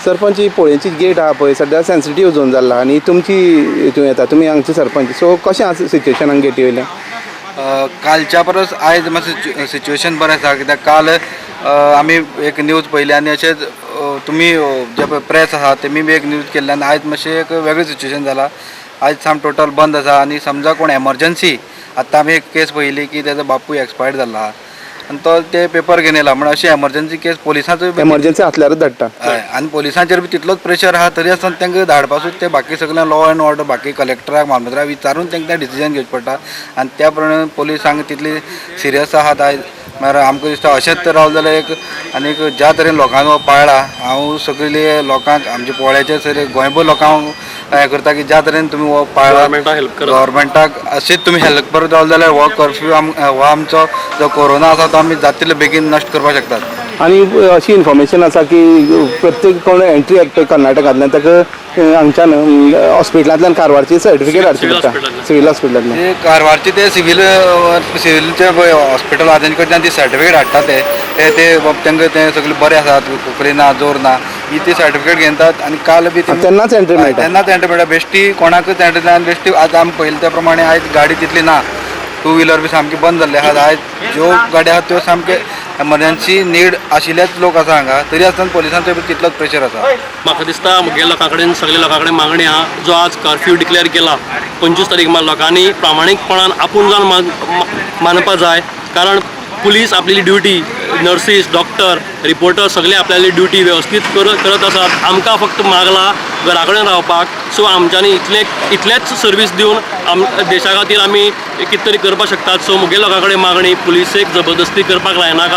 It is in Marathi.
सरपंच ही पोळ्यांची गेट आहा पळय सद्या सेन्सिटीव झोन जाला आनी तुमची हितून येता तुमी हांगचे सरपंच सो कशें आसा सिच्युएशन हांगा गेटी वयलें कालच्या परस आयज मातशें सिच्युएशन बरें आसा कित्याक काल आमी एक न्यूज पयली आनी अशेंच तुमी जे प्रेस आसा तेमी बी एक न्यूज केल्ल्यान आयज मातशें एक वेगळें सिच्युएशन जाला आयज साम टोटल बंद आसा आनी समजा कोण एमर्जन्सी आतां आमी एक केस पयली की तेजो बापूय एक्सपायर्ड जाला आनी तो ते पेपर घेवन येयला म्हणून अशी एमर्जन्सी केस पोलिसांचो एमर्जन्सी आसल्यारूच धाडटा हय आनी पोलिसांचेर बी तितलोच प्रेशर आहा तरी आसतना तांकां धाडपासूच ते बाकी सगळें लॉ एंड ऑर्डर बाकी कलेक्टराक मामलेदाराक विचारून तांकां डिसिजन घेवचें पडटा आनी त्या प्रमाणे पोलीस हांगा तितली सिरियस आहात आयज म्हळ्यार आमकां दिसता अशेंच रावलें जाल्यार एक आनीक ज्या तरेन लोकांक पाळ्ळा हांव सगळे लोकांक आमच्या पोळ्याच्या सर गोंयभर लोकांक हें करता की ज्या तरेन तुमी हो पाळ्ळा गव्हर्मेंटाक अशेंच तुमी हेल्प करत रावले जाल्यार हो कर्फ्यू हो आमचो जो कोरोना आसा तो आमी जाता तितले बेगीन नश्ट करपाक शकतात आनी अशी इन्फॉर्मेशन आसा की प्रत्येक कोण एंट्री येता कर्नाटकांतल्यान ताका हांगच्यान हॉस्पिटलांतल्यान कारवारची सर्टिफिकेट हाडची पडटा सिव्हील हॉस्पिटलांतल्यान कारवारचे ते सिव्हीलचे हॉस्पिटल आहा तेंचे कडच्यान ती सर्टिफिकेट हाडटा ते तांकां ते सगळे बरें आसात खोकली ना जोर ना ही ती सर्टिफिकेट घेतात आनी काल बी तेन्नाच एंट्री मेळटा तेन्नाच एंट्री मेळटा बेश्टी कोणाकच एंट्री ना बेश्टी आतां आमी पयले त्या प्रमाणे आयज गाडी तितली ना टू व्हिलर बी सामकी बंद जाल्ली आहात आयज ज्यो गाड्यो आहात त्यो सामके एमर्जन्सी नीड आशिल्लेच लोक आसा हांगा तरी आसतना पोलिसांचो बी तितलोच प्रेशर आसा म्हाका दिसता मुगे लोकां कडेन सगळ्या लोकां कडेन मागणी आहा जो आज कर्फ्यू डिक्लेअर केला 25 तारीख लोकांनी प्रामाणीकपणान आपूण जावन मानपा जाय कारण पुलीस आपली ड्युटी नर्सीस डॉक्टर रिपोर्टर सगळे आपल्याली ड्युटी वेवस्थीत करत आसात आमकां फक्त मागला घरा कडेन रावपाक सो आमच्यांनी इतलेच सर्वीस दिवन देशा खातीर आमी कितें तरी करपाक शकतात सो मुगे लोकां कडेन मागणी पुलिसेक जबरदस्ती करपाक लायनाका